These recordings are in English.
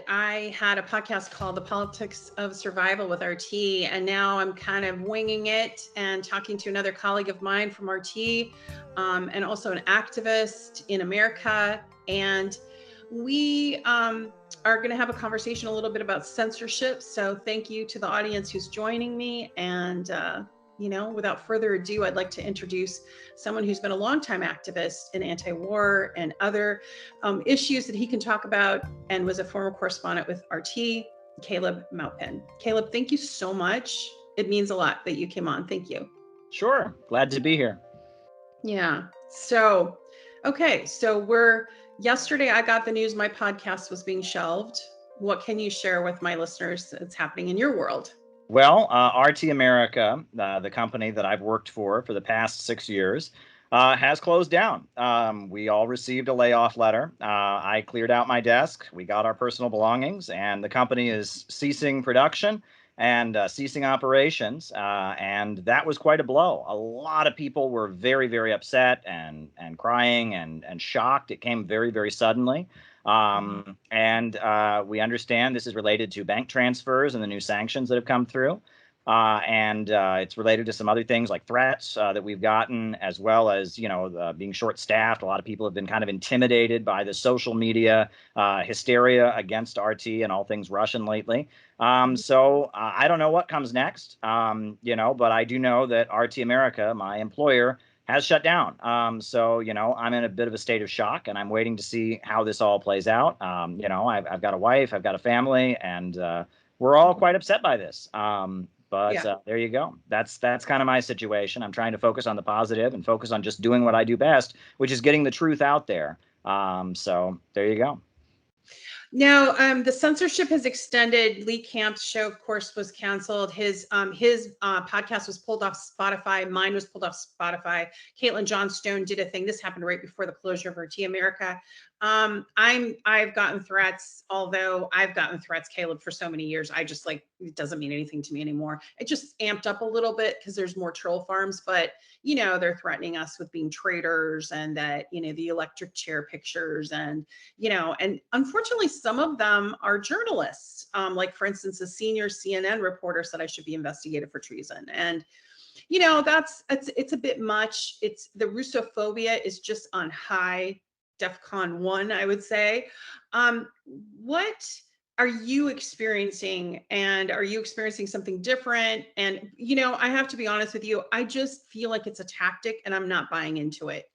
I had a podcast called The Politics of Survival with RT, and now I'm kind of winging it and talking to another colleague of mine from RT, and also an activist in America. And we are going to have a conversation a little bit about censorship. So thank you to the audience who's joining me. And, without further ado, I'd like to introduce someone who's been a longtime activist in anti-war and other issues that he can talk about, and was a former correspondent with RT, Caleb Maupin. Caleb, thank you so much. It means a lot that you came on. Thank you. Sure. Glad to be here. Yeah. So yesterday I got the news my podcast was being shelved. What can you share with my listeners that's happening in your world? Well, RT America, the company that I've worked for the past 6 years, has closed down. We all received a layoff letter. I cleared out my desk. We got our personal belongings, and the company is ceasing production and ceasing operations. And that was quite a blow. A lot of people were very, very upset and crying and shocked. It came very, very suddenly. And we understand this is related to bank transfers and the new sanctions that have come through. And it's related to some other things like threats that we've gotten, as well as, being short-staffed. A lot of people have been kind of intimidated by the social media hysteria against RT and all things Russian lately. So I don't know what comes next, but I do know that RT America, my employer, has shut down. So, I'm in a bit of a state of shock, and I'm waiting to see how this all plays out. I've got a wife, I've got a family, and we're all quite upset by this. But there you go. That's kind of my situation. I'm trying to focus on the positive and focus on just doing what I do best, which is getting the truth out there. So there you go. Now, the censorship has extended. Lee Camp's show, of course, was canceled. His podcast was pulled off Spotify. Mine was pulled off Spotify. Caitlin Johnstone did a thing. This happened right before the closure of RT America. I've gotten threats, although I've gotten threats, Caleb, for so many years. I just it doesn't mean anything to me anymore. It just amped up a little bit because there's more troll farms, but they're threatening us with being traitors, and that, the electric chair pictures, and, and unfortunately, some of them are journalists. Like, for instance, a senior CNN reporter said I should be investigated for treason. And, it's a bit much. It's the Russophobia is just on high DEFCON 1, I would say. What are you experiencing, and are you experiencing something different? And, I have to be honest with you, I just feel like it's a tactic, and I'm not buying into it.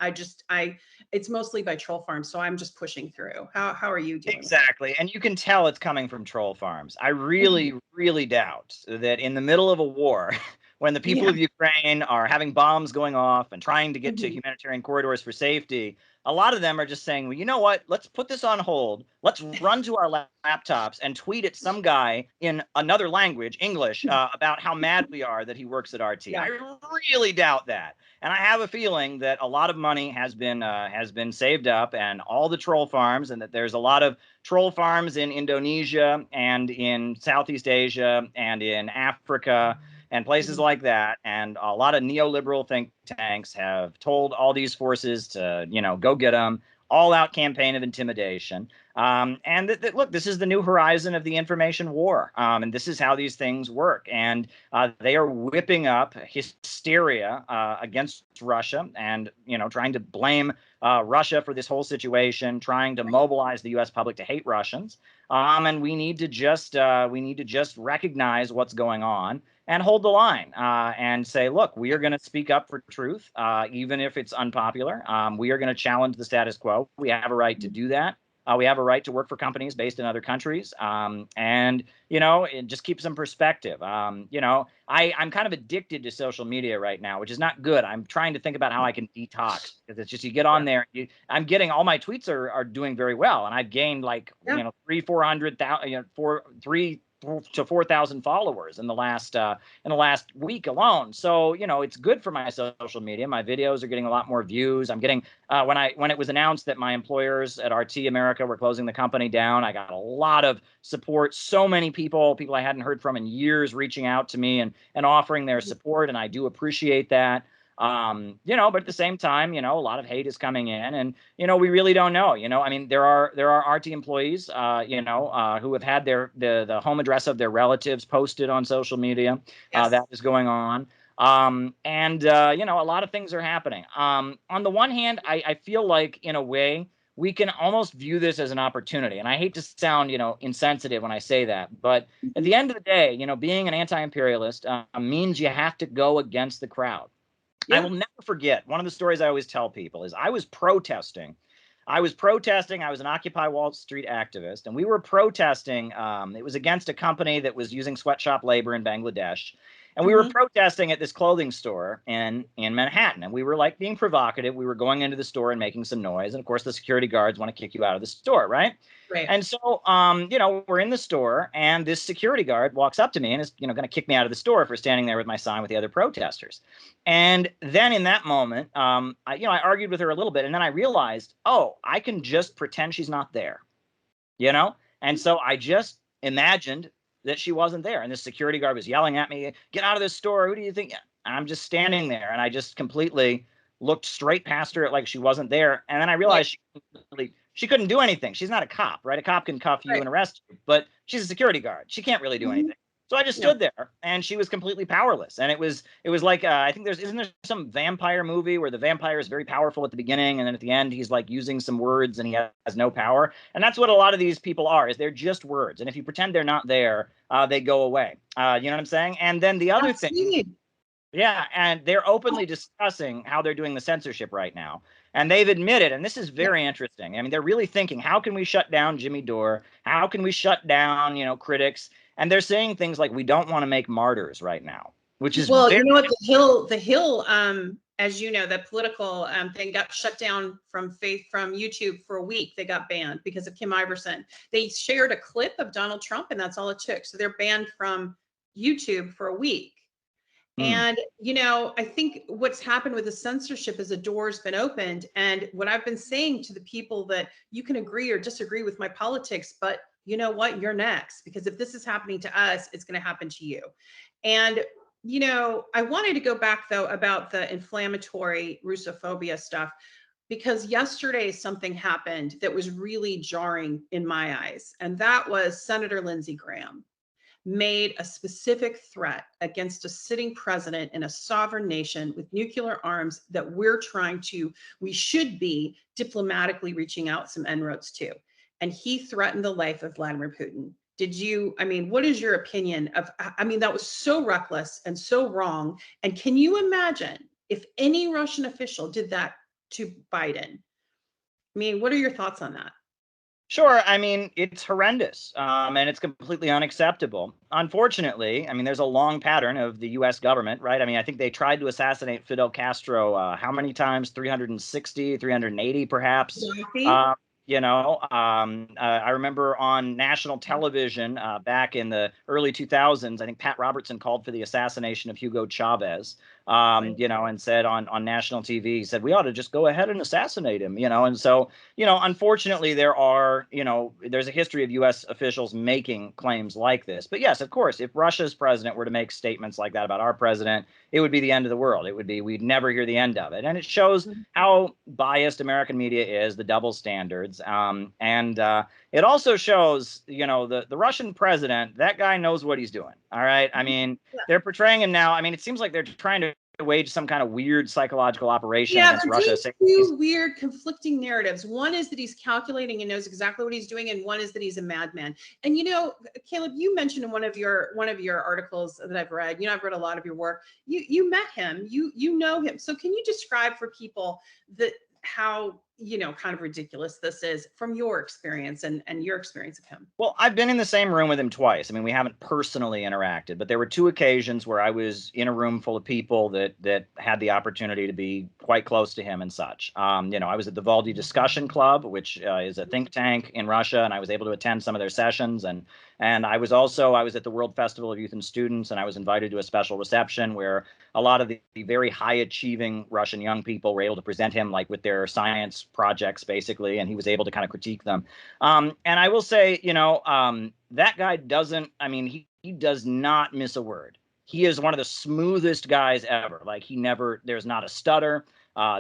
It's mostly by troll farms, so I'm just pushing through. How are you doing? Exactly. And you can tell it's coming from troll farms. I really, really doubt that in the middle of a war, when the people of Ukraine are having bombs going off and trying to get to humanitarian corridors for safety, a lot of them are just saying, well, you know what? Let's put this on hold. Let's run to our laptops and tweet at some guy in another language, English, about how mad we are that he works at RT. I really doubt that. And I have a feeling that a lot of money has been saved up, and all the troll farms, and that there's a lot of troll farms in Indonesia and in Southeast Asia and in Africa and places like that. And a lot of neoliberal think tanks have told all these forces to, go get them. All-out campaign of intimidation. And look, this is the new horizon of the information war. And this is how these things work. And they are whipping up hysteria against Russia, and, trying to blame Russia for this whole situation, trying to mobilize the U.S. public to hate Russians. And we need to just recognize what's going on and hold the line, and say, look, we are going to speak up for truth, even if it's unpopular. We are going to challenge the status quo. We have a right to do that. We have a right to work for companies based in other countries. And, it just keeps some perspective. I'm kind of addicted to social media right now, which is not good. I'm trying to think about how I can detox, because it's just, you get on there, I'm getting, all my tweets are doing very well. And I've gained 400,000, 3 to 4,000 followers in the last week alone. So, it's good for my social media. My videos are getting a lot more views. I'm getting, when it was announced that my employers at RT America were closing the company down, I got a lot of support. So many people I hadn't heard from in years, reaching out to me and offering their support. And I do appreciate that. But at the same time, a lot of hate is coming in, and we really don't know. I mean, there are RT employees, who have had the home address of their relatives posted on social media. Yes. That is going on. A lot of things are happening. On the one hand, I feel like in a way we can almost view this as an opportunity. And I hate to sound, insensitive when I say that, but at the end of the day, being an anti-imperialist means you have to go against the crowd. Yeah. I will never forget one of the stories I always tell people is I was protesting. I was an Occupy Wall Street activist, and we were protesting. It was against a company that was using sweatshop labor in Bangladesh. And we were protesting at this clothing store in Manhattan. And we were like being provocative. We were going into the store and making some noise. And of course, the security guards want to kick you out of the store, right? Right. And so, we're in the store, and this security guard walks up to me and is, going to kick me out of the store for standing there with my sign with the other protesters. And then in that moment, I argued with her a little bit, and then I realized, oh, I can just pretend she's not there, And so I just imagined that she wasn't there, and the security guard was yelling at me, "Get out of this store! Who do you think?" And I'm just standing there, and I just completely looked straight past her like she wasn't there, and then I realized she couldn't do anything. She's not a cop, right? A cop can cuff you and arrest you, but she's a security guard. She can't really do anything. So I just stood there, and she was completely powerless. And it was like I think isn't there some vampire movie where the vampire is very powerful at the beginning, and then at the end he's like using some words and he has no power. And that's what a lot of these people are. Is they're just words, and if you pretend they're not there, they go away. You know what I'm saying? And then the other thing. Yeah, and they're openly discussing how they're doing the censorship right now. And they've admitted, and this is very interesting. I mean, they're really thinking, how can we shut down Jimmy Dore? How can we shut down, critics? And they're saying things like, we don't want to make martyrs right now, which is well, you know what, the Hill, as you know, the political thing got shut down from YouTube for a week. They got banned because of Kim Iverson. They shared a clip of Donald Trump, and that's all it took. So they're banned from YouTube for a week. And, I think what's happened with the censorship is the door's been opened. And what I've been saying to the people that you can agree or disagree with my politics, but you know what, you're next, because if this is happening to us, it's going to happen to you. And, I wanted to go back though about the inflammatory Russophobia stuff, because yesterday something happened that was really jarring in my eyes. And that was Senator Lindsey Graham made a specific threat against a sitting president in a sovereign nation with nuclear arms that we should be diplomatically reaching out some inroads to. And he threatened the life of Vladimir Putin. What is your opinion of, that was so reckless and so wrong. And can you imagine if any Russian official did that to Biden? What are your thoughts on that? Sure. I mean, it's horrendous, and it's completely unacceptable. Unfortunately, there's a long pattern of the U.S. government, right? I think they tried to assassinate Fidel Castro how many times? 360, 380, perhaps. I remember on national television back in the early 2000s, I think Pat Robertson called for the assassination of Hugo Chavez, and said on national TV, he said, we ought to just go ahead and assassinate him, and so, unfortunately, there's a history of U.S. officials making claims like this. But yes, of course, if Russia's president were to make statements like that about our president, it would be the end of the world. We'd never hear the end of it. And it shows how biased American media is, the double standards. And it also shows, the Russian president, that guy knows what he's doing. All right. They're portraying him now. It seems like they're trying to wage some kind of weird psychological operation against Russia. Two weird conflicting narratives. One is that he's calculating and knows exactly what he's doing, and one is that he's a madman. And Caleb, you mentioned in one of your articles that I've read, I've read a lot of your work. You met him, you know him. So can you describe for people that how kind of ridiculous this is from your experience and your experience of him? Well, I've been in the same room with him twice. We haven't personally interacted, but there were two occasions where I was in a room full of people that had the opportunity to be quite close to him and such. I was at the Valdi Discussion Club, which is a think tank in Russia, and I was able to attend some of their sessions. And I was at the World Festival of Youth and Students, and I was invited to a special reception where a lot of the very high achieving Russian young people were able to present him like with their science projects, basically, and he was able to kind of critique them. And I will say, that guy doesn't, he does not miss a word. he is one of the smoothest guys ever. Like there's not a stutter.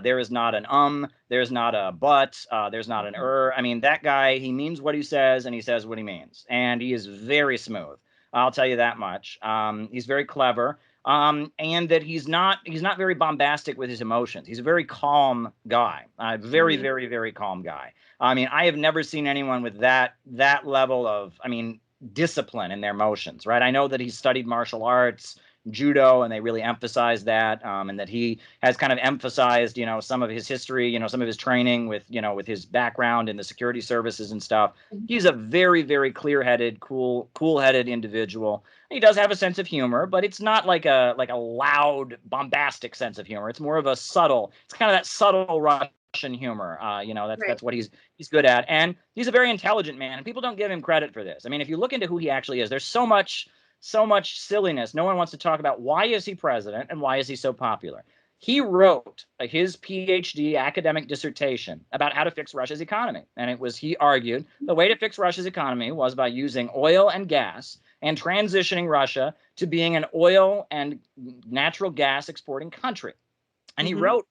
There is not an there's not a but, there's not an I mean, that guy, he means what he says and he says what he means. And he is very smooth. I'll tell you that much. He's very clever. And that he's not very bombastic with his emotions. He's a very calm guy, very, very, very calm guy. I mean, I have never seen anyone with that level of, I mean, discipline in their motions, right? I know that he's studied martial arts, judo, and they really emphasize that, and that he has kind of emphasized, some of his history, some of his training with, with his background in the security services and stuff. He's a very, very clear-headed, cool-headed individual. He does have a sense of humor, but it's not like a loud, bombastic sense of humor. It's more of a subtle. It's kind of that subtle Russian humor. That's what he's good at, and he's a very intelligent man. And people don't give him credit for this. I mean, if you look into who he actually is, there's so much silliness. No one wants to talk about why is he president and why is he so popular. He wrote his PhD academic dissertation about how to fix Russia's economy. And he argued the way to fix Russia's economy was by using oil and gas and transitioning Russia to being an oil and natural gas exporting country. And he wrote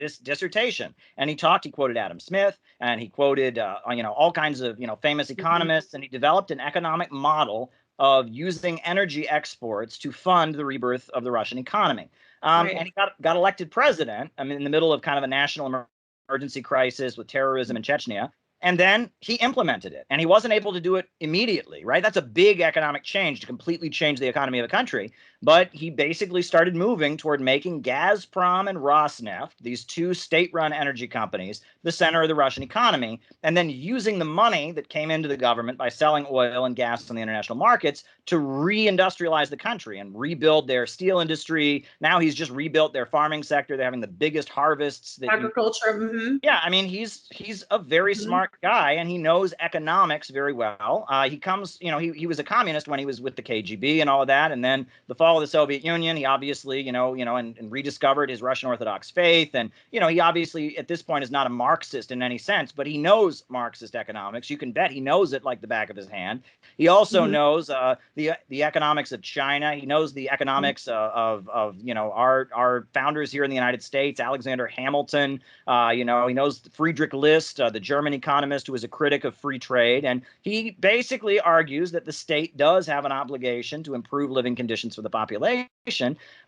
this dissertation, and he quoted Adam Smith, and he quoted, all kinds of, famous economists, and he developed an economic model of using energy exports to fund the rebirth of the Russian economy. And he got elected president, in the middle of kind of a national emergency crisis with terrorism in Chechnya. And then he implemented it, and he wasn't able to do it immediately, right? That's a big economic change to completely change the economy of a country. But he basically started moving toward making Gazprom and Rosneft, these two state-run energy companies, the center of the Russian economy, and then using the money that came into the government by selling oil and gas on the international markets to reindustrialize the country and rebuild their steel industry. Now he's just rebuilt their farming sector. They're having the biggest harvests. Agriculture. Yeah, I mean, he's a very smart guy, and he knows economics very well. He comes, he was a communist when he was with the KGB and all of that, and then the fall of the Soviet Union, he obviously, and rediscovered his Russian Orthodox faith, and he obviously at this point is not a Marxist in any sense, but he knows Marxist economics. You can bet he knows it like the back of his hand. He also knows the economics of China. He knows the economics of our founders here in the United States, Alexander Hamilton. He knows Friedrich List, the German economist who was a critic of free trade. And he basically argues that the state does have an obligation to improve living conditions for the population.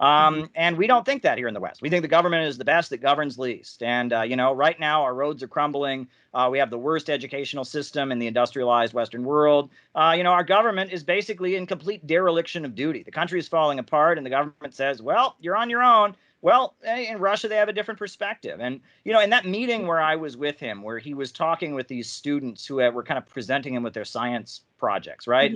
And we don't think that here in the West. We think the government is the best that governs least. And, right now our roads are crumbling. We have the worst educational system in the industrialized Western world. Our government is basically in complete dereliction of duty. The country is falling apart, and the government says, well, you're on your own. Well, in Russia, they have a different perspective. And, in that meeting where I was with him, where he was talking with these students who were kind of presenting him with their science projects, right?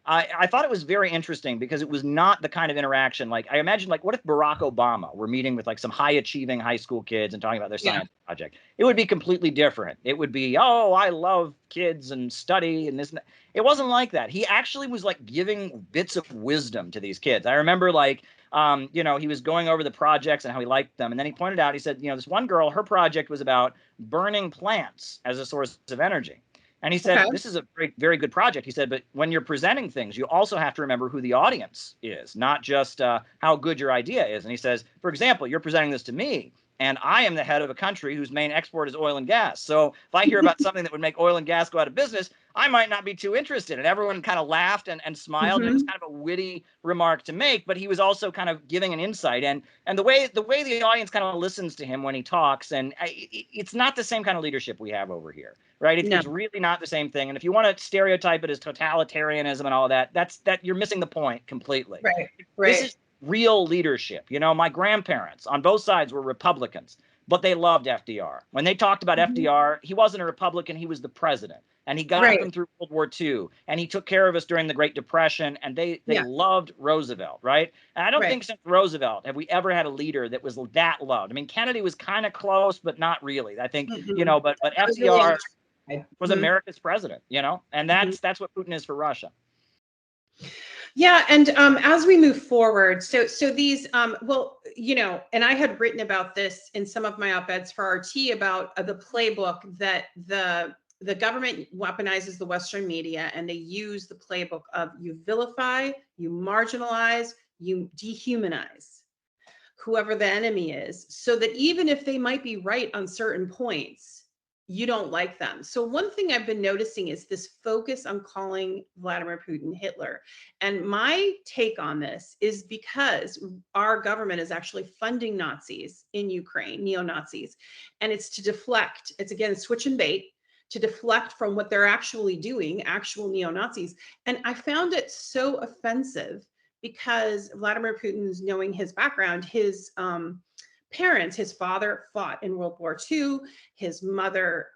I thought it was very interesting because it was not the kind of interaction, like I imagine, like, what if Barack Obama were meeting with like some high achieving high school kids and talking about their science project? It would be completely different. It would be, oh, I love kids and study and this and that. It wasn't like that. He actually was like giving bits of wisdom to these kids. I remember like, he was going over the projects and how he liked them. And then he pointed out, he said, this one girl, her project was about burning plants as a source of energy. And he said, this is a very, very good project. He said, but when you're presenting things, you also have to remember who the audience is, not just how good your idea is. And he says, for example, you're presenting this to me, and I am the head of a country whose main export is oil and gas. So if I hear about something that would make oil and gas go out of business, I might not be too interested. And everyone kind of laughed and smiled. And it was kind of a witty remark to make, but he was also kind of giving an insight. And the way the audience kind of listens to him when he talks, and it's not the same kind of leadership we have over here, right? It's really not the same thing. And if you want to stereotype it as totalitarianism and all that, that you're missing the point completely. Right. This is real leadership. My grandparents on both sides were Republicans, but they loved FDR. When they talked about FDR, he wasn't a Republican, he was the president. And he got them through World War II, and he took care of us during the Great Depression, and they loved Roosevelt, right? And I don't think since Roosevelt have we ever had a leader that was that loved. I mean, Kennedy was kind of close, but not really. I think, but FDR was America's president, and that's what Putin is for Russia. Yeah, and as we move forward, so these, and I had written about this in some of my op-eds for RT about the playbook that the government weaponizes the Western media, and they use the playbook of you vilify, you marginalize, you dehumanize whoever the enemy is, so that even if they might be right on certain points, you don't like them. So one thing I've been noticing is this focus on calling Vladimir Putin Hitler. And my take on this is because our government is actually funding Nazis in Ukraine, neo-Nazis, and it's to deflect. It's again, switch and bait, to deflect from what they're actually doing, actual neo-Nazis. And I found it so offensive because Vladimir Putin's, knowing his background, his parents, his father fought in World War II. His mother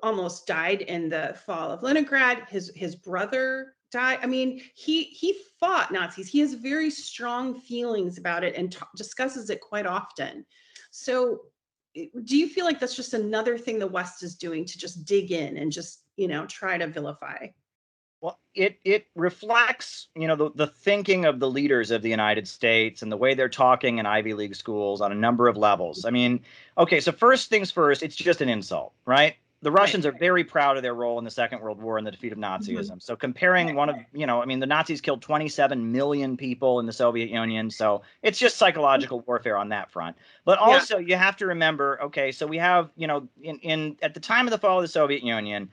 almost died in the fall of Leningrad. His brother died. I mean, he fought Nazis. He has very strong feelings about it and discusses it quite often. So do you feel like that's just another thing the West is doing to just dig in and just, try to vilify? Well, it reflects, the thinking of the leaders of the United States and the way they're talking in Ivy League schools on a number of levels. I mean, okay, so first things first, it's just an insult, right? The Russians Right. are very proud of their role in the Second World War and the defeat of Nazism. Mhm. So comparing one of, the Nazis killed 27 million people in the Soviet Union. So it's just psychological warfare on that front. But Yeah. also you have to remember, okay, so we have, in at the time of the fall of the Soviet Union,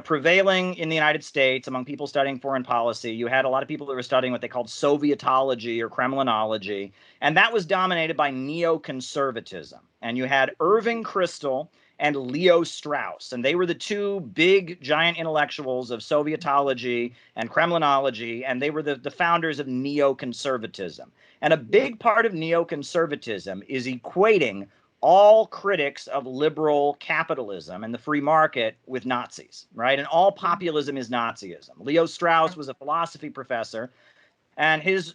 prevailing in the United States among people studying foreign policy, you had a lot of people that were studying what they called Sovietology or Kremlinology, and that was dominated by neoconservatism. And you had Irving Kristol and Leo Strauss, and they were the two big giant intellectuals of Sovietology and Kremlinology, and they were the founders of neoconservatism. And a big part of neoconservatism is equating all critics of liberal capitalism and the free market with Nazis, right? And all populism is Nazism. Leo Strauss was a philosophy professor, and his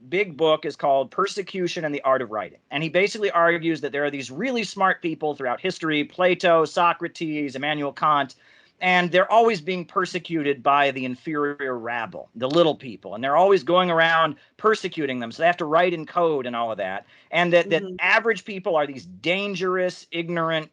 big book is called Persecution and the Art of Writing. And he basically argues that there are these really smart people throughout history, Plato, Socrates, Immanuel Kant, and they're always being persecuted by the inferior rabble, the little people, and they're always going around persecuting them. So they have to write in code and all of that. And that Mhm. average people are these dangerous, ignorant,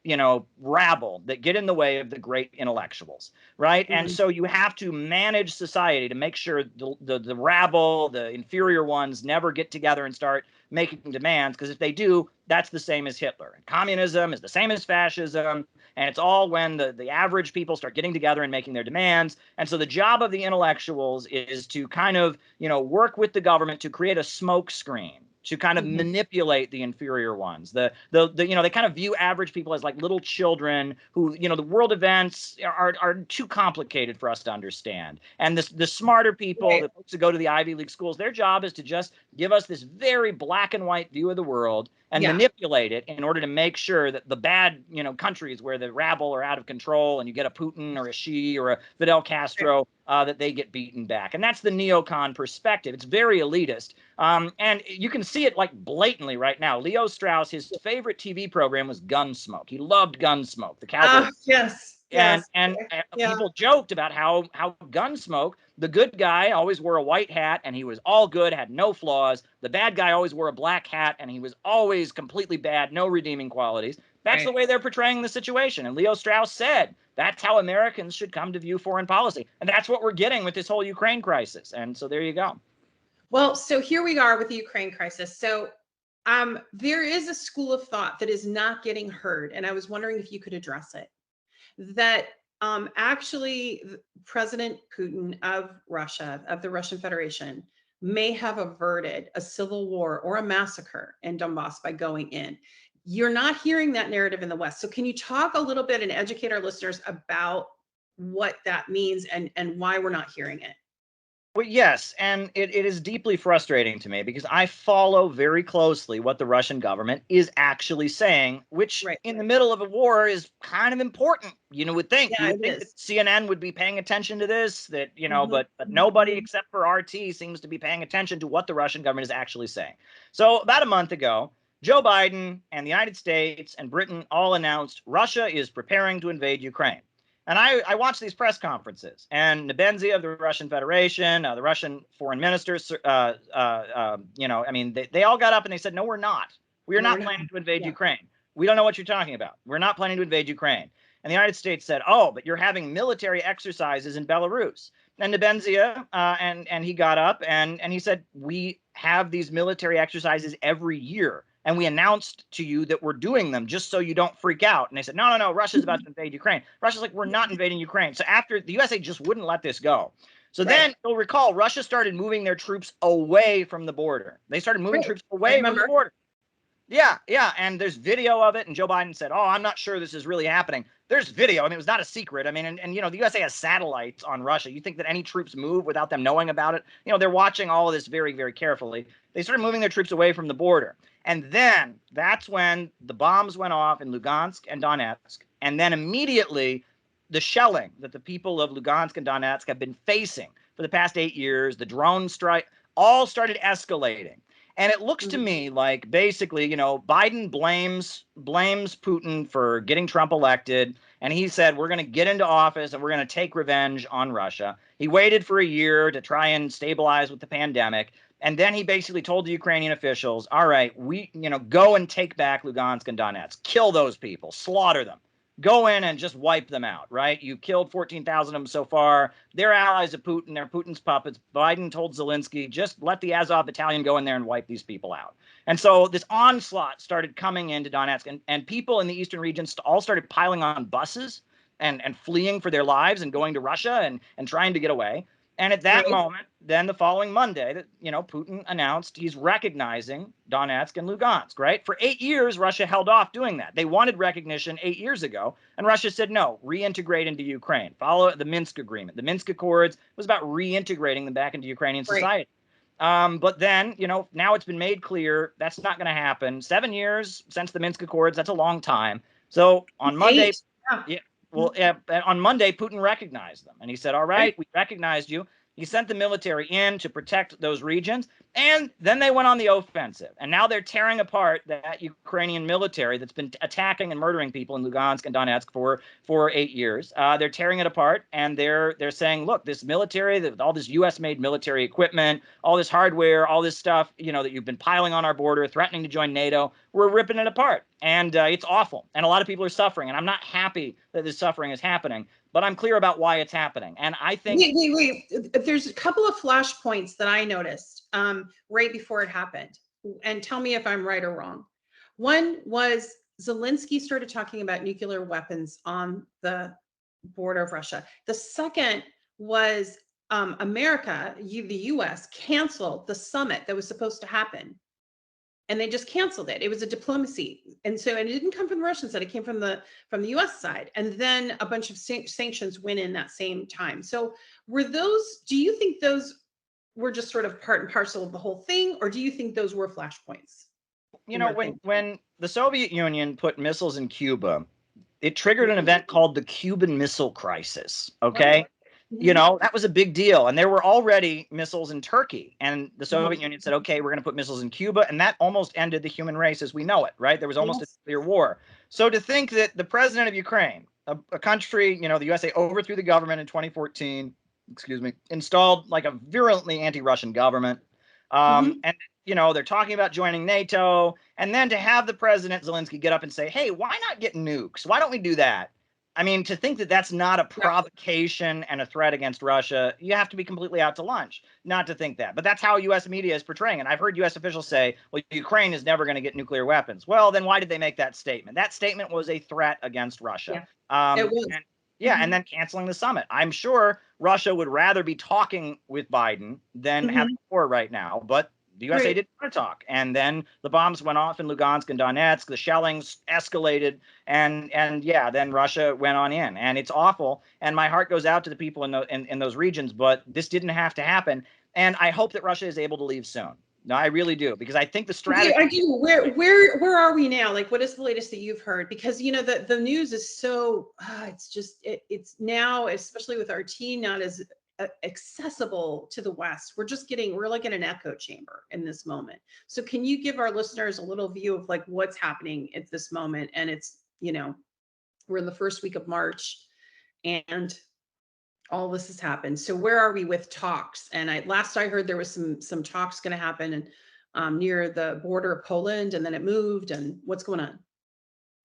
rabble that get in the way of the great intellectuals, right? And Mhm. so you have to manage society to make sure the rabble, the inferior ones, never get together and start making demands, because if they do, that's the same as Hitler. Communism is the same as fascism, and it's all when the average people start getting together and making their demands. And so the job of the intellectuals is to kind of, work with the government to create a smoke screen, to kind of Mhm. manipulate the inferior ones. They kind of view average people as like little children who, the world events are too complicated for us to understand. And the smarter people, Right. the folks who go to the Ivy League schools, their job is to just give us this very black and white view of the world and Yeah. manipulate it in order to make sure that the bad, countries where the rabble are out of control and you get a Putin or a Xi or a Fidel Castro, that they get beaten back. And that's the neocon perspective. It's very elitist. And you can see it like blatantly right now. Leo Strauss, his favorite TV program was Gunsmoke. He loved Gunsmoke, the cowboy. Oh, yes. And Yes. Yeah. people joked about how Gunsmoke, the good guy always wore a white hat and he was all good, had no flaws. The bad guy always wore a black hat and he was always completely bad, no redeeming qualities. That's the Right. way they're portraying the situation. And Leo Strauss said that's how Americans should come to view foreign policy. And that's what we're getting with this whole Ukraine crisis. And so there you go. Well, so here we are with the Ukraine crisis. So there is a school of thought that is not getting heard, and I was wondering if you could address it. That actually, President Putin of Russia, of the Russian Federation, may have averted a civil war or a massacre in Donbass by going in. You're not hearing that narrative in the West. So can you talk a little bit and educate our listeners about what that means and why we're not hearing it? Well, yes, and it is deeply frustrating to me because I follow very closely what the Russian government is actually saying, which Right. in the middle of a war is kind of important. You Yeah, would it think that is. CNN would be paying attention to this, that, Mhm. but nobody Mhm. except for RT seems to be paying attention to what the Russian government is actually saying. So about a month ago, Joe Biden and the United States and Britain all announced Russia is preparing to invade Ukraine. And I watch these press conferences, and Nebenzia of the Russian Federation, the Russian foreign ministers, I mean, they all got up and they said, no, we're not. We are No, we're not not. planning to invade Yeah. Ukraine. We don't know what you're talking about. We're not planning to invade Ukraine. And the United States said, oh, but you're having military exercises in Belarus. And Nebenzia, and he got up and he said, we have these military exercises every year. And we announced to you that we're doing them just so you don't freak out. And they said, no, no, no, Russia's about to invade Ukraine. Russia's like, we're not invading Ukraine. So after the USA just wouldn't let this go. So then you'll recall Russia started moving their troops away from the border. They started moving troops away from the border. Yeah, yeah. And there's video of it. And Joe Biden said, oh, I'm not sure this is really happening. There's video. I mean, it was not a secret. I mean, and the USA has satellites on Russia. You think that any troops move without them knowing about it? They're watching all of this very, very carefully. They started moving their troops away from the border. And then that's when the bombs went off in Lugansk and Donetsk. And then immediately the shelling that the people of Lugansk and Donetsk have been facing for the past 8 years, the drone strike, all started escalating. And it looks to me like basically, Biden blames Putin for getting Trump elected. And he said, we're going to get into office and we're going to take revenge on Russia. He waited for a year to try and stabilize with the pandemic. And then he basically told the Ukrainian officials, all right, go and take back Lugansk and Donetsk, kill those people, slaughter them. Go in and just wipe them out, right? You killed 14,000 of them so far. They're allies of Putin. They're Putin's puppets. Biden told Zelensky, just let the Azov battalion go in there and wipe these people out. And so this onslaught started coming into Donetsk, and people in the eastern regions all started piling on buses and fleeing for their lives and going to Russia and trying to get away. And at that moment, then the following Monday, Putin announced he's recognizing Donetsk and Lugansk, right? For 8 years, Russia held off doing that. They wanted recognition 8 years ago, and Russia said, no, reintegrate into Ukraine. Follow the Minsk agreement. The Minsk Accords was about reintegrating them back into Ukrainian society. But then, now it's been made clear that's not going to happen. 7 years since the Minsk Accords, that's a long time. So on Monday, on Monday, Putin recognized them. And he said, all right, we recognized you. He sent the military in to protect those regions. And then they went on the offensive. And now they're tearing apart that Ukrainian military that's been attacking and murdering people in Lugansk and Donetsk for 8 years. They're tearing it apart. And they're saying, look, this military, all this U.S.-made military equipment, all this hardware, all this stuff, that you've been piling on our border, threatening to join NATO, we're ripping it apart. And it's awful. And a lot of people are suffering. And I'm not happy that this suffering is happening. But I'm clear about why it's happening. And I think— Wait. There's a couple of flashpoints that I noticed right before it happened. And tell me if I'm right or wrong. One was Zelensky started talking about nuclear weapons on the border of Russia. The second was America, the US, canceled the summit that was supposed to happen. And they just canceled it. It was a diplomacy. And it didn't come from the Russian side. It came from the US side. And then a bunch of sanctions went in that same time. So do you think those were just sort of part and parcel of the whole thing? Or do you think those were flashpoints? When the Soviet Union put missiles in Cuba, it triggered an event called the Cuban Missile Crisis. Okay. That was a big deal. And there were already missiles in Turkey. And the Soviet Union said, okay, we're going to put missiles in Cuba. And that almost ended the human race as we know it, right? There was almost a nuclear war. So to think that the president of Ukraine, a country, the USA overthrew the government in 2014, installed like a virulently anti-Russian government. And, they're talking about joining NATO. And then to have the president, Zelensky, get up and say, hey, why not get nukes? Why don't we do that? I mean, to think that that's not a provocation and a threat against Russia, you have to be completely out to lunch not to think that. But that's how U.S. media is portraying it. I've heard U.S. officials say, well, Ukraine is never going to get nuclear weapons. Well, then why did they make that statement? That statement was a threat against Russia. It was. And then canceling the summit. I'm sure Russia would rather be talking with Biden than having a war right now. But the USA didn't want to talk. And then the bombs went off in Lugansk and Donetsk. The shellings escalated. And then Russia went on in. And it's awful. And my heart goes out to the people in those regions. But this didn't have to happen. And I hope that Russia is able to leave soon. No, I really do, because I think the strategy— I do. Where are we now? Like, what is the latest that you've heard? Because the news is so it's now, especially with RT, not as accessible to the West. We're like in an echo chamber in this moment. So can you give our listeners a little view of like what's happening at this moment? And it's we're in the first week of March, and all this has happened. So where are we with talks? And last I heard there was some talks going to happen and near the border of Poland, and then it moved. And what's going on?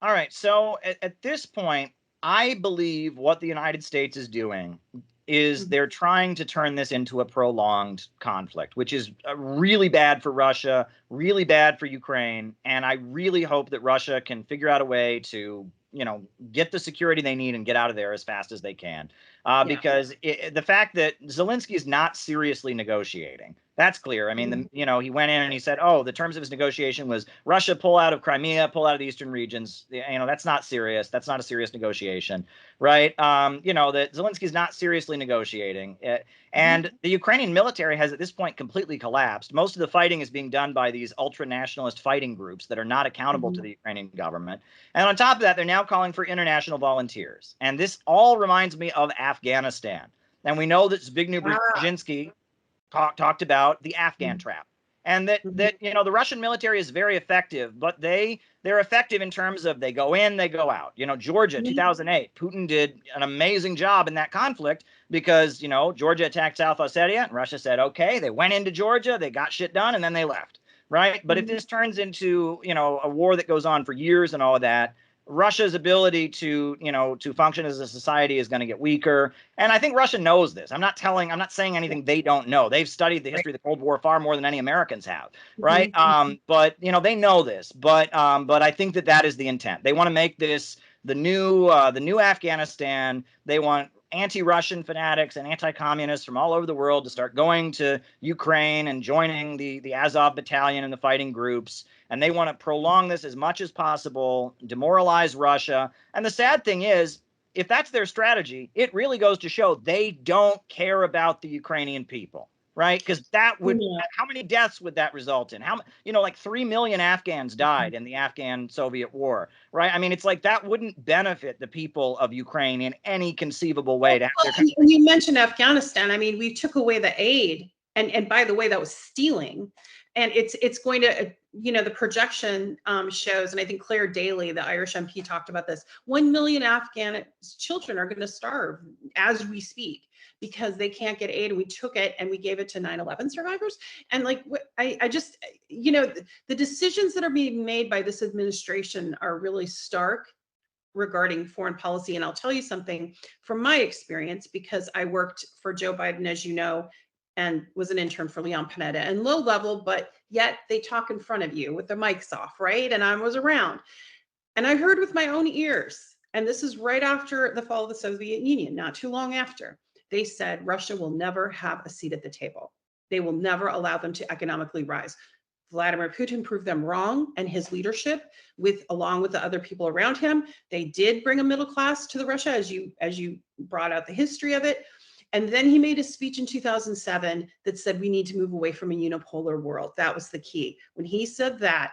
All right. So at this point, I believe what the United States is doing is they're trying to turn this into a prolonged conflict, which is really bad for Russia, really bad for Ukraine. And I really hope that Russia can figure out a way to, get the security they need and get out of there as fast as they can. Because the fact that Zelensky is not seriously negotiating, that's clear. I mean, he went in and he said, oh, the terms of his negotiation was Russia pull out of Crimea, pull out of the eastern regions. That's not serious. That's not a serious negotiation, right? That Zelensky is not seriously negotiating. And the Ukrainian military has at this point completely collapsed. Most of the fighting is being done by these ultra-nationalist fighting groups that are not accountable to the Ukrainian government. And on top of that, they're now calling for international volunteers. And this all reminds me of Afghanistan. And we know that Zbigniew Brzezinski talked about the Afghan trap. And that the Russian military is very effective, but they're effective in terms of they go in, they go out. Georgia, 2008, Putin did an amazing job in that conflict because, Georgia attacked South Ossetia and Russia said, okay, they went into Georgia, they got shit done, and then they left, right? But if this turns into, a war that goes on for years and all of that, Russia's ability to function as a society is going to get weaker. And I think Russia knows this. I'm not saying anything they don't know. They've studied the history of the Cold War far more than any Americans have, right? But they know this. But I think that is the intent. They want to make this the new Afghanistan. They want anti-Russian fanatics and anti-communists from all over the world to start going to Ukraine and joining the Azov battalion and the fighting groups. And they want to prolong this as much as possible, demoralize Russia. And the sad thing is, if that's their strategy, it really goes to show they don't care about the Ukrainian people, right? Because that would, how many deaths would that result in? Like 3 million Afghans died in the Afghan-Soviet war, right? I mean, it's like that wouldn't benefit the people of Ukraine in any conceivable way. When you mentioned Afghanistan, I mean, we took away the aid. And by the way, that was stealing. And it's going to, the projection shows, and I think Claire Daly, the Irish MP, talked about this, 1 million Afghan children are going to starve as we speak because they can't get aid. And we took it and we gave it to 9/11 survivors. And I just, the decisions that are being made by this administration are really stark regarding foreign policy. And I'll tell you something from my experience, because I worked for Joe Biden, as you know, and was an intern for Leon Panetta, and low level, but yet they talk in front of you with the mics off, right? And I was around and I heard with my own ears, and this is right after the fall of the Soviet Union, not too long after, they said Russia will never have a seat at the table. They will never allow them to economically rise. Vladimir Putin proved them wrong, and his leadership, along with the other people around him, they did bring a middle class to the Russia, as you brought out the history of it. And then he made a speech in 2007 that said we need to move away from a unipolar world. That was the key. When he said that,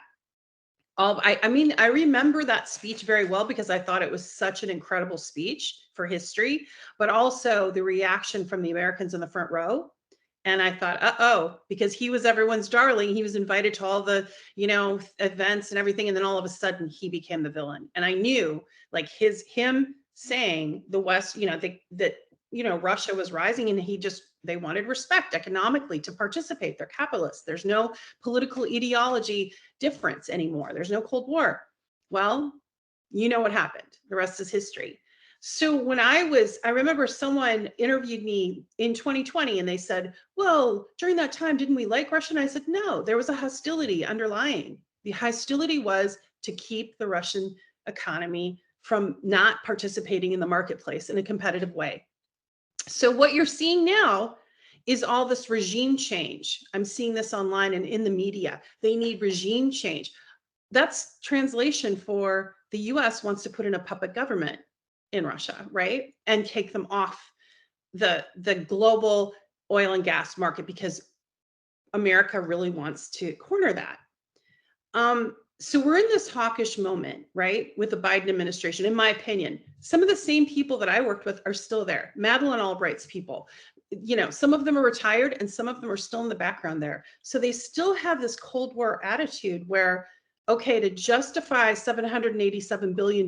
I remember that speech very well because I thought it was such an incredible speech for history, but also the reaction from the Americans in the front row. And I thought, because he was everyone's darling. He was invited to all the, events and everything. And then all of a sudden he became the villain. And I knew him saying the West, that Russia was rising and they wanted respect economically to participate. They're capitalists. There's no political ideology difference anymore. There's no Cold War. Well, you know what happened. The rest is history. So when I remember someone interviewed me in 2020 and they said, well, during that time, didn't we like Russia? And I said, no, there was a hostility underlying. The hostility was to keep the Russian economy from not participating in the marketplace in a competitive way. So what you're seeing now is all this regime change. I'm seeing this online and in the media. They need regime change. That's translation for the US wants to put in a puppet government in Russia, right? And take them off the global oil and gas market because America really wants to corner that. So we're in this hawkish moment, right, with the Biden administration, in my opinion. Some of the same people that I worked with are still there. Madeleine Albright's people, some of them are retired and some of them are still in the background there. So they still have this Cold War attitude where, okay, to justify $787 billion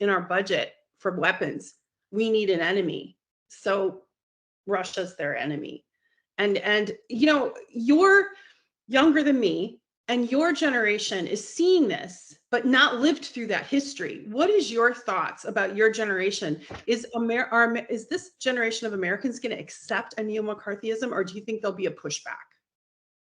in our budget for weapons, we need an enemy. So Russia's their enemy. And you're younger than me. and your generation is seeing this, but not lived through that history. What is your thoughts about your generation? Is this generation of Americans going to accept a neo-McCarthyism, or do you think there'll be a pushback?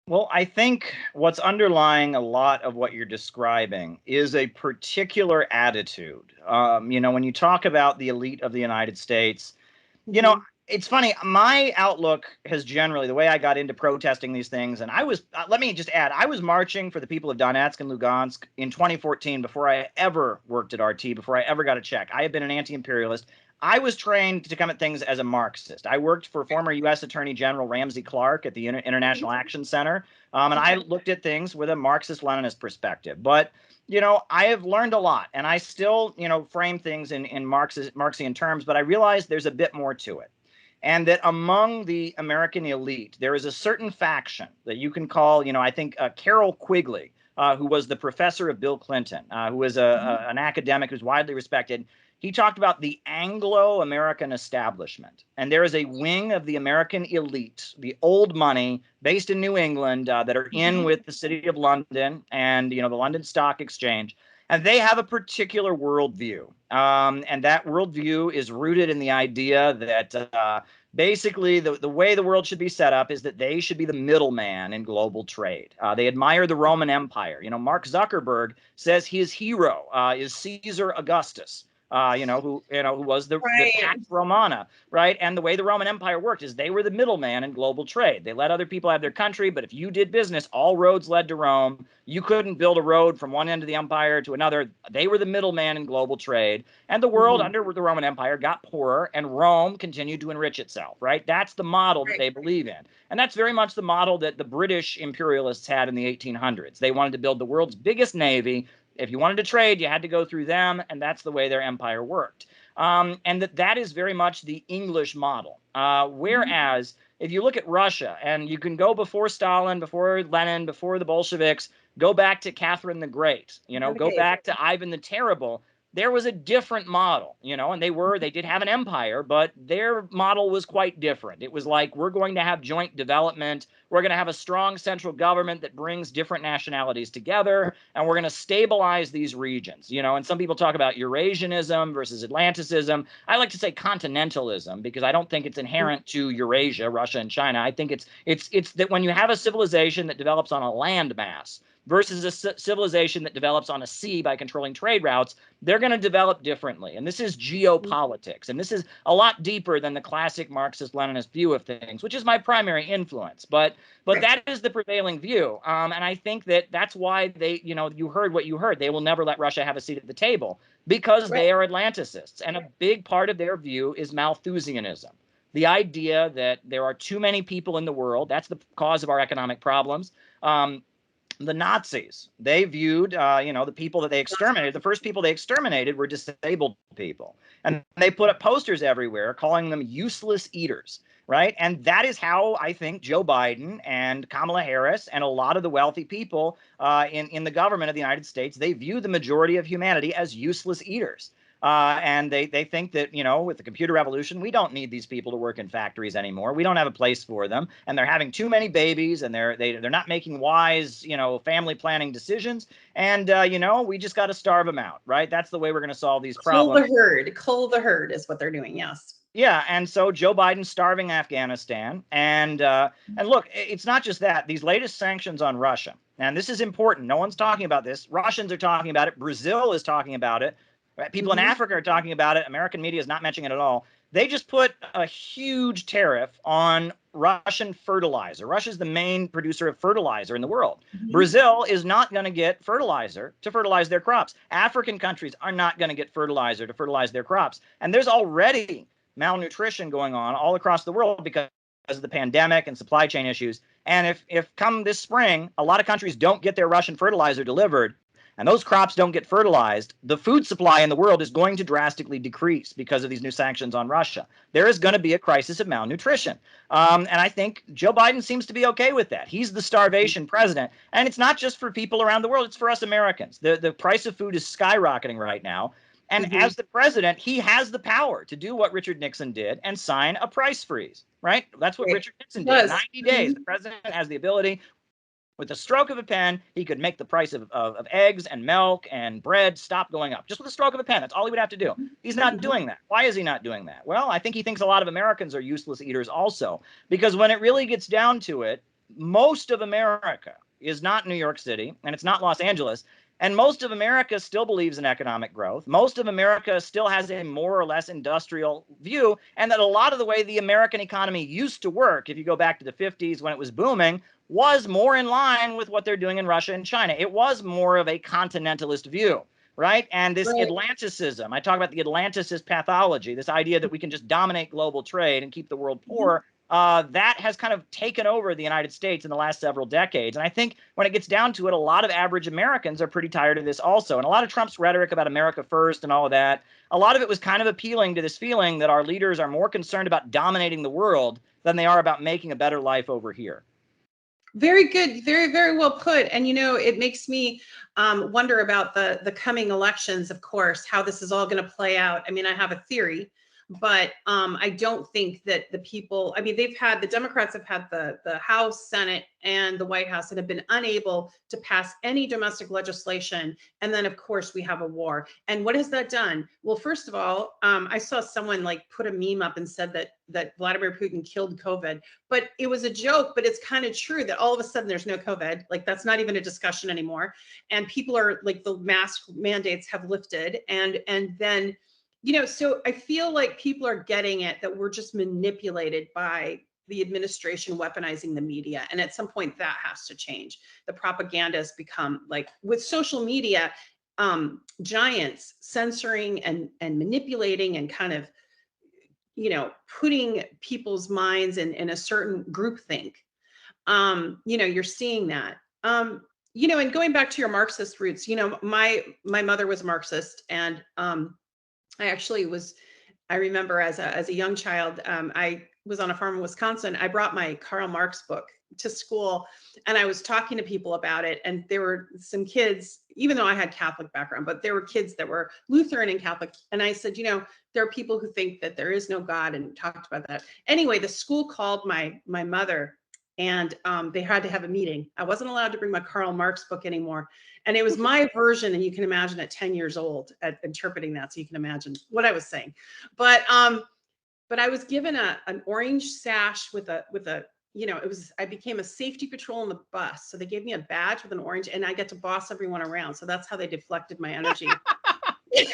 Well, I think what's underlying a lot of what you're describing is a particular attitude. When you talk about the elite of the United States, it's funny. My outlook has generally, the way I got into protesting these things, and let me just add, I was marching for the people of Donetsk and Lugansk in 2014 before I ever worked at RT, before I ever got a check. I had been an anti-imperialist. I was trained to come at things as a Marxist. I worked for former U.S. Attorney General Ramsey Clark at the International Action Center, and I looked at things with a Marxist-Leninist perspective. But I have learned a lot, and I still, frame things in Marxian terms, but I realize there's a bit more to it. And that among the American elite, there is a certain faction that you can call, I think Carol Quigley, who was the professor of Bill Clinton, who was an academic who's widely respected. He talked about the Anglo-American establishment. And there is a wing of the American elite, the old money based in New England that are in with the City of London and, the London Stock Exchange. And they have a particular worldview. And that worldview is rooted in the idea that basically the way the world should be set up is that they should be the middleman in global trade. They admire the Roman Empire. Mark Zuckerberg says his hero is Caesar Augustus. Who was the Pax Romana, right? And the way the Roman Empire worked is they were the middleman in global trade. They let other people have their country, but if you did business, all roads led to Rome. You couldn't build a road from one end of the empire to another. They were the middleman in global trade. And the world under the Roman Empire got poorer, and Rome continued to enrich itself, right? That's the model that they believe in. And that's very much the model that the British imperialists had in the 1800s. They wanted to build the world's biggest navy. If you wanted to trade, you had to go through them, and that's the way their empire worked. And that is very much the English model. Whereas if you look at Russia, and you can go before Stalin, before Lenin, before the Bolsheviks, go back to Catherine the Great, go back to Ivan the Terrible, there was a different model, and they did have an empire, but their model was quite different. It was like, we're going to have joint development. We're going to have a strong central government that brings different nationalities together, and we're going to stabilize these regions, and some people talk about Eurasianism versus Atlanticism. I like to say continentalism, because I don't think it's inherent to Eurasia, Russia, and China. I think it's that when you have a civilization that develops on a landmass versus a civilization that develops on a sea by controlling trade routes, they're going to develop differently. And this is geopolitics. And this is a lot deeper than the classic Marxist-Leninist view of things, which is my primary influence. But that is the prevailing view. And I think that's why they, you heard what you heard. They will never let Russia have a seat at the table because they are Atlanticists. And a big part of their view is Malthusianism. The idea that there are too many people in the world. That's the cause of our economic problems. The Nazis, they viewed, the people that they exterminated, the first people they exterminated were disabled people. And they put up posters everywhere calling them useless eaters, right? And that is how I think Joe Biden and Kamala Harris and a lot of the wealthy people in the government of the United States, they view the majority of humanity as useless eaters. And they think that, with the computer revolution, we don't need these people to work in factories anymore. We don't have a place for them. And they're having too many babies, and they're not making wise, family planning decisions. And, we just got to starve them out, right? That's the way we're going to solve these problems. Cull the herd is what they're doing. Yes. Yeah, and so Joe Biden's starving Afghanistan, and look, it's not just that. These latest sanctions on Russia, and this is important. No one's talking about this. Russians are talking about it. Brazil is talking about it. Right? People in Africa are talking about it. American media is not mentioning it at all. They just put a huge tariff on Russian fertilizer. Russia's the main producer of fertilizer in the world. Brazil is not going to get fertilizer to fertilize their crops. African countries are not going to get fertilizer to fertilize their crops. And there's already malnutrition going on all across the world because of the pandemic and supply chain issues. And if come this spring, a lot of countries don't get their Russian fertilizer delivered, and those crops don't get fertilized, the food supply in the world is going to drastically decrease because of these new sanctions on Russia. There is going to be a crisis of malnutrition. And I think Joe Biden seems to be okay with that. He's the starvation president. And it's not just for people around the world. It's for us Americans. The price of food is skyrocketing right now. And as the president, he has the power to do what Richard Nixon did and sign a price freeze, right? That's what Richard Nixon did. 90 days. The president has the ability. With the stroke of a pen, he could make the price of eggs and milk and bread stop going up. Just with a stroke of a pen. That's all he would have to do. He's not doing that. Why is he not doing that? Well, I think he thinks a lot of Americans are useless eaters also, because when it really gets down to it, most of America is not New York City, and it's not Los Angeles. And most of America still believes in economic growth. Most of America still has a more or less industrial view, and that a lot of the way the American economy used to work, if you go back to the 50s when it was booming, was more in line with what they're doing in Russia and China. It was more of a continentalist view, right? And this Atlanticism, I talk about the Atlanticist pathology, this idea that we can just dominate global trade and keep the world poor. That has kind of taken over the United States in the last several decades. And I think when it gets down to it, a lot of average Americans are pretty tired of this also. And a lot of Trump's rhetoric about America first and all of that, a lot of it was kind of appealing to this feeling that our leaders are more concerned about dominating the world than they are about making a better life over here. Very good. Very, very well put. And, it makes me wonder about the coming elections, of course, how this is all going to play out. I mean, I have a theory, but I don't think that the people, I mean, the Democrats have had the House, Senate, and the White House and have been unable to pass any domestic legislation. And then, of course, we have a war. And what has that done? Well, first of all, I saw someone put a meme up and said that Vladimir Putin killed COVID, but it was a joke, but it's kind of true that all of a sudden there's no COVID. That's not even a discussion anymore. And people are the mask mandates have lifted. And then, so I feel like people are getting it, that we're just manipulated by the administration weaponizing the media. And at some point that has to change. The propaganda has become with social media, giants censoring and manipulating and kind of, putting people's minds in a certain groupthink. You're seeing that. And going back to your Marxist roots, my mother was Marxist, and I remember as a young child, I was on a farm in Wisconsin. I brought my Karl Marx book to school, and I was talking to people about it. And there were some kids, even though I had Catholic background, but there were kids that were Lutheran and Catholic. And I said, there are people who think that there is no God, and talked about that. Anyway, the school called my mother, and they had to have a meeting. I wasn't allowed to bring my Karl Marx book anymore. And it was my version, and you can imagine at 10 years old at interpreting that, so you can imagine what I was saying. But I was given an orange sash with a I became a safety patrol on the bus. So they gave me a badge with an orange, and I get to boss everyone around. So that's how they deflected my energy. They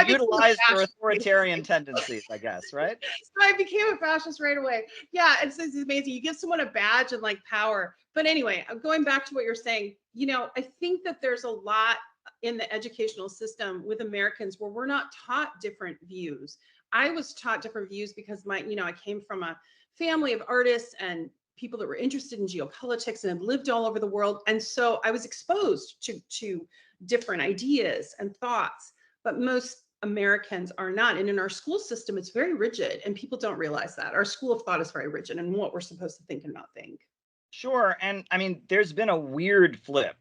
utilized your authoritarian tendencies, I guess, right? So I became a fascist right away. Yeah, it's amazing. You give someone a badge and power. But anyway, going back to what you're saying, I think that there's a lot in the educational system with Americans where we're not taught different views. I was taught different views because I came from a family of artists and people that were interested in geopolitics and had lived all over the world. And so I was exposed to different ideas and thoughts, but most Americans are not. And in our school system, it's very rigid, and people don't realize that. Our school of thought is very rigid and what we're supposed to think and not think. Sure. And I mean, there's been a weird flip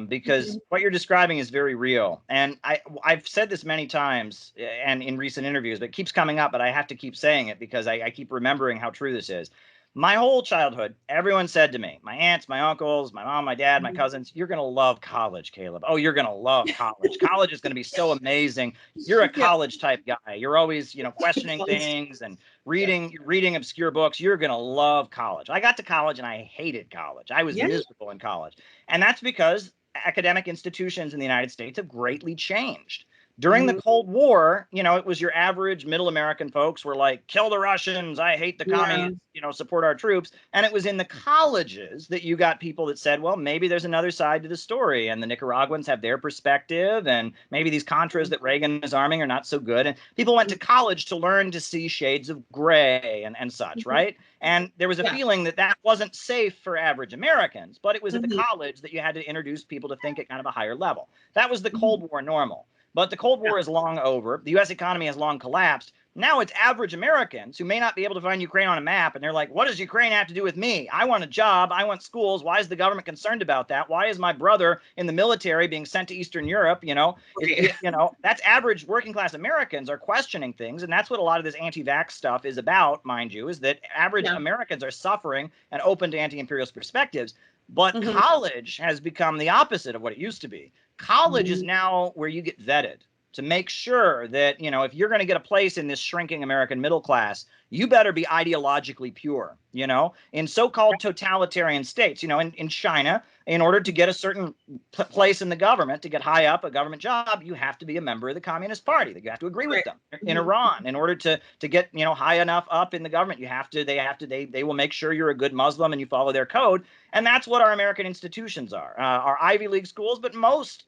because what you're describing is very real. And I've said this many times and in recent interviews, but it keeps coming up, but I have to keep saying it because I keep remembering how true this is. My whole childhood, everyone said to me, my aunts, my uncles, my mom, my dad, my cousins, you're going to love college, Caleb. Oh, you're going to love college. College is going to be so amazing. You're a college type guy. You're always, questioning things and reading obscure books. You're going to love college. I got to college and I hated college. I was miserable in college. And that's because academic institutions in the United States have greatly changed. During the Cold War, it was your average middle American folks were like, kill the Russians, I hate the communists, support our troops. And it was in the colleges that you got people that said, well, maybe there's another side to the story. And the Nicaraguans have their perspective. And maybe these Contras that Reagan is arming are not so good. And people went to college to learn to see shades of gray and such, right? And there was a feeling that wasn't safe for average Americans, but it was at the college that you had to introduce people to think at kind of a higher level. That was the Cold War normal. But the Cold War is long over. The U.S. economy has long collapsed. Now it's average Americans who may not be able to find Ukraine on a map. And they're like, what does Ukraine have to do with me? I want a job. I want schools. Why is the government concerned about that? Why is my brother in the military being sent to Eastern Europe? That's average working class Americans are questioning things. And that's what a lot of this anti-vax stuff is about, mind you, is that average Americans are suffering and open to anti-imperialist perspectives. But Mhm. college has become the opposite of what it used to be. College is Mhm. now where you get vetted to make sure that, if you're going to get a place in this shrinking American middle class, you better be ideologically pure. In so-called totalitarian states, in China, in order to get a certain place in the government, to get high up a government job, you have to be a member of the Communist Party. You have to agree with Right. them. In Mhm. Iran, in order to get high enough up in the government, they will make sure you're a good Muslim and you follow their code. And that's what our American institutions are. Our Ivy League schools, but most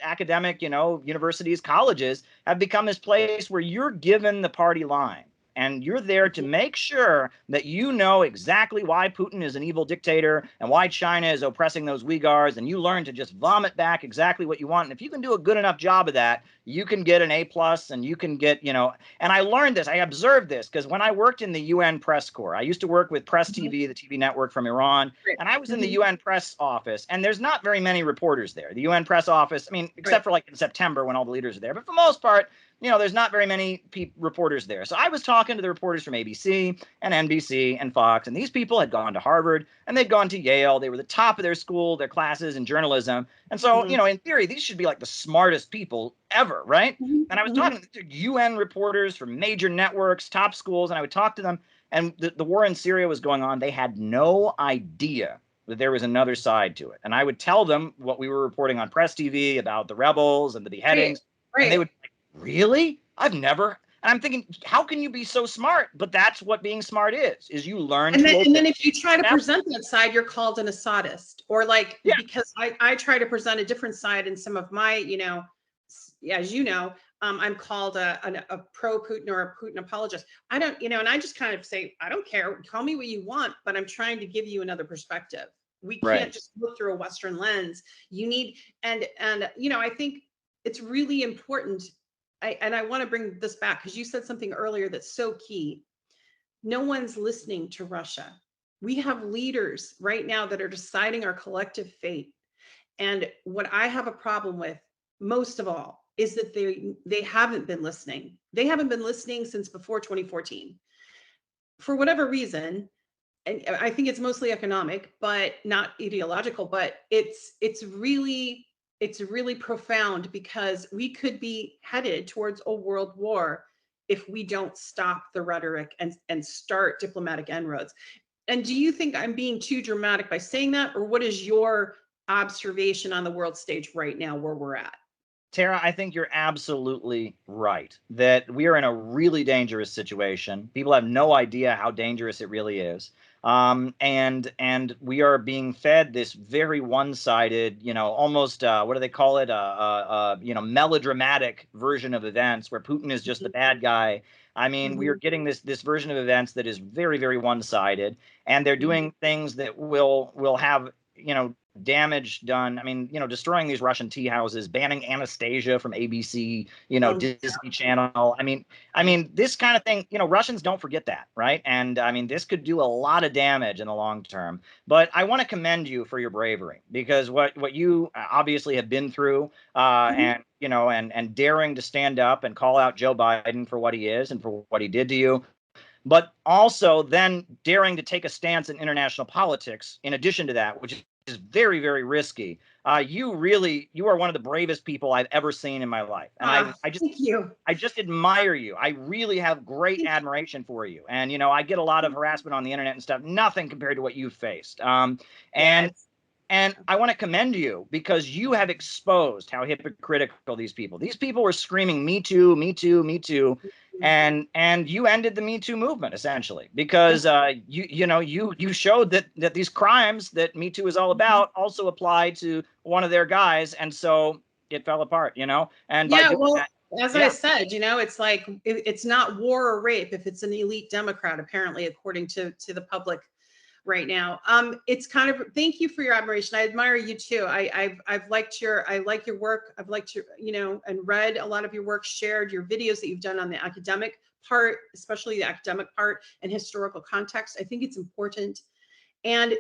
academic, universities, colleges have become this place where you're given the party line. And you're there to make sure that you know exactly why Putin is an evil dictator and why China is oppressing those Uyghurs. And you learn to just vomit back exactly what you want. And if you can do a good enough job of that, you can get an A+, and you can get, and I learned this, I observed this, because when I worked in the UN press corps, I used to work with Press Mhm. TV, the TV network from Iran, Right. and I was in the Mhm. UN press office, and there's not very many reporters there. The UN press office, I mean, Right. except for like in September when all the leaders are there, but for the most part, there's not very many reporters there. So I was talking to the reporters from ABC and NBC and Fox, and these people had gone to Harvard and they'd gone to Yale. They were the top of their school, their classes in journalism. And so, Mhm. in theory, these should be like the smartest people ever, right? Mhm. And I was Mhm. talking to UN reporters from major networks, top schools, and I would talk to them. And the war in Syria was going on. They had no idea that there was another side to it. And I would tell them what we were reporting on Press TV about the rebels and the Right. beheadings. And they Right. would be like, really? I've never. And I'm thinking, how can you be so smart? But that's what being smart is you learn And then, to and obey. then if you try to present that side, you're called an Assadist, or like, Yeah, because I try to present a different side in some of my, as you know, I'm called a pro Putin or a Putin apologist. I don't, and I just kind of say, I don't care. Call me what you want, but I'm trying to give you another perspective. We can't right. just look through a Western lens. You need, and I think it's really important. I want to bring this back because you said something earlier that's so key. No one's listening to Russia. We have leaders right now that are deciding our collective fate. And what I have a problem with most of all is that they haven't been listening. They haven't been listening since before 2014. For whatever reason, and I think it's mostly economic, but not ideological, but it's really profound because we could be headed towards a world war if we don't stop the rhetoric and start diplomatic inroads. And do you think I'm being too dramatic by saying that, or what is your observation on the world stage right now where we're at? Tara, I think you're absolutely right that we are in a really dangerous situation. People have no idea how dangerous it really is. And we are being fed this very one-sided, almost what do they call it? Melodramatic version of events where Putin is just the bad guy. I mean, we are Mhm. getting this version of events that is very, very one-sided, and they're Mhm. doing things that will have damage done. I mean, destroying these Russian tea houses, banning Anastasia from ABC, Um, Disney Channel. I mean, this kind of thing, Russians don't forget that, right? And I mean, this could do a lot of damage in the long term. But I want to commend you for your bravery because what you obviously have been through, mhm. and daring to stand up and call out Joe Biden for what he is and for what he did to you, but also then daring to take a stance in international politics in addition to that, which is very, very risky. You are one of the bravest people I've ever seen in my life. And I, Ah, I just, thank you. I just admire you. I really have great Thank admiration for you. And, I get a lot of harassment on the internet and stuff, nothing compared to what you've faced. Yeah, And and I want to commend you because you have exposed how hypocritical these people were screaming, "Me too, me too, me too," and you ended the Me Too movement essentially because you showed that these crimes that Me Too is all about also apply to one of their guys, and so it fell apart. And by yeah. doing Well, that, as I yeah, said, it's like it's not war or rape if it's an elite Democrat, apparently, according to the public right now. It's kind of, thank you for your admiration. I admire you too. I like your work. I've liked your, and read a lot of your work, shared your videos that you've done on the academic part, especially the academic part and historical context. I think it's important. And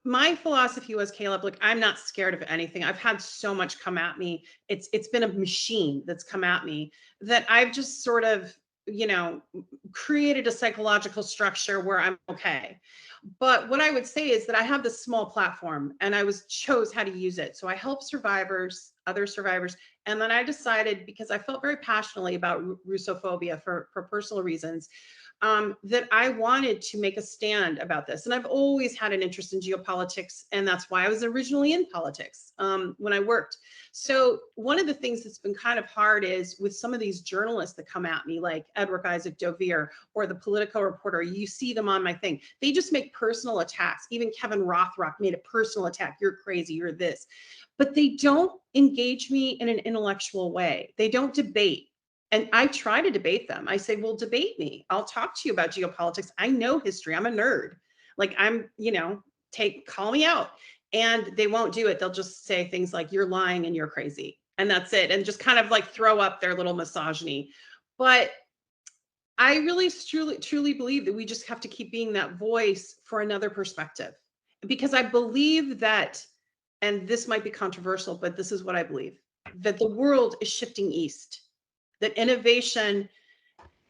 my philosophy was, Caleb, look, I'm not scared of anything. I've had so much come at me. It's been a machine that's come at me that I've just sort of created a psychological structure where I'm okay. But what I would say is that I have this small platform and I chose how to use it. So I help survivors, other survivors. And then I decided, because I felt very passionately about Russophobia for personal reasons, that I wanted to make a stand about this. And I've always had an interest in geopolitics, and that's why I was originally in politics when I worked. So one of the things that's been kind of hard is with some of these journalists that come at me, like Edward Isaac Dovere or the Politico reporter, you see them on my thing. They just make personal attacks. Even Kevin Rothrock made a personal attack. You're crazy, you're this. But they don't engage me in an intellectual way. They don't debate. And I try to debate them. I say, well, debate me. I'll talk to you about geopolitics. I know history. I'm a nerd. Like call me out. And they won't do it. They'll just say things like, you're lying and you're crazy. And that's it. And just kind of like throw up their little misogyny. But I really truly believe that we just have to keep being that voice for another perspective. Because I believe that, and this might be controversial, but this is what I believe, that the world is shifting east. That innovation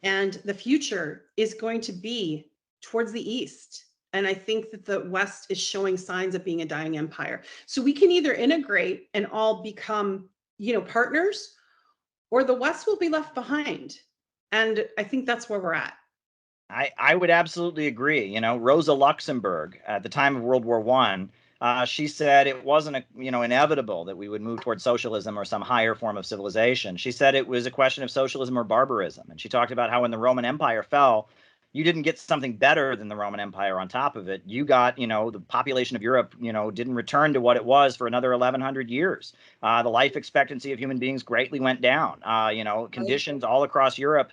and the future is going to be towards the East. And I think that the West is showing signs of being a dying empire. So we can either integrate and all become, partners, or the West will be left behind. And I think that's where we're at. I would absolutely agree. Rosa Luxemburg at the time of World War I, she said it wasn't inevitable that we would move towards socialism or some higher form of civilization. She said it was a question of socialism or barbarism. And she talked about how when the Roman Empire fell, you didn't get something better than the Roman Empire on top of it. You got, the population of Europe, didn't return to what it was for another 1,100 years. The life expectancy of human beings greatly went down. Conditions all across Europe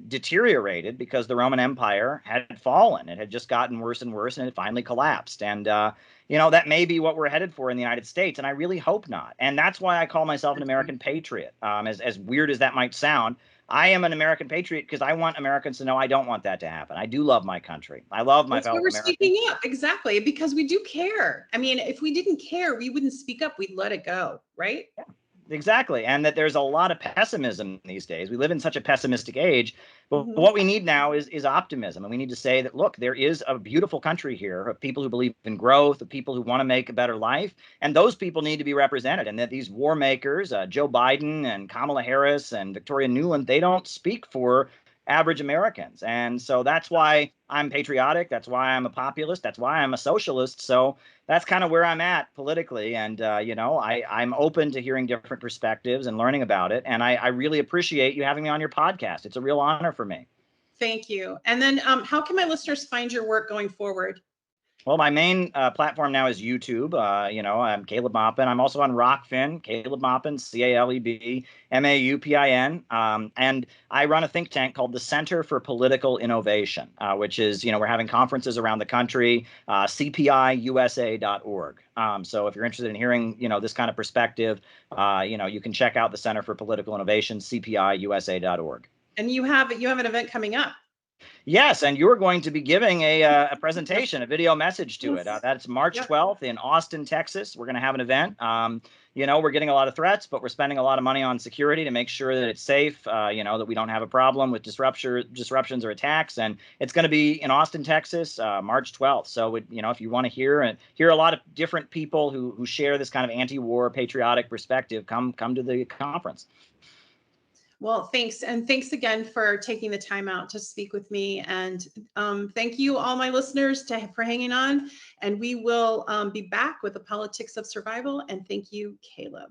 deteriorated because the Roman Empire had fallen. It had just gotten worse and worse, and it finally collapsed. And that may be what we're headed for in the United States, and I really hope not. And that's why I call myself an American patriot. As weird as that might sound, I am an American patriot because I want Americans to know I don't want that to happen. I do love my country. I love my fellow Americans. That's why we're speaking up. Exactly, because we do care. I mean, if we didn't care, we wouldn't speak up. We'd let it go, right? Yeah. Exactly. And that there's a lot of pessimism these days. We live in such a pessimistic age. But what we need now is optimism. And we need to say that, look, there is a beautiful country here of people who believe in growth, of people who want to make a better life. And those people need to be represented. And that these war makers, Joe Biden and Kamala Harris and Victoria Nuland, they don't speak for average Americans. And so that's why I'm patriotic. That's why I'm a populist. That's why I'm a socialist. So that's kind of where I'm at politically. And, I'm open to hearing different perspectives and learning about it. And I really appreciate you having me on your podcast. It's a real honor for me. Thank you. And then how can my listeners find your work going forward? Well, my main platform now is YouTube. I'm Caleb Maupin. I'm also on Rockfin, Caleb Maupin, CalebMaupin. And I run a think tank called the Center for Political Innovation, which is, we're having conferences around the country, cpiusa.org. So if you're interested in hearing, this kind of perspective, you can check out the Center for Political Innovation, cpiusa.org. And you have an event coming up. Yes, and you're going to be giving a presentation, a video message to it. That's March 12th in Austin, Texas. We're going to have an event. We're getting a lot of threats, but we're spending a lot of money on security to make sure that it's safe, that we don't have a problem with disruptions or attacks. And it's going to be in Austin, Texas, March 12th. So, if you want to hear a lot of different people who share this kind of anti-war patriotic perspective, come to the conference. Well, thanks. And thanks again for taking the time out to speak with me. And thank you, all my listeners, for hanging on. And we will be back with the politics of survival. And thank you, Caleb.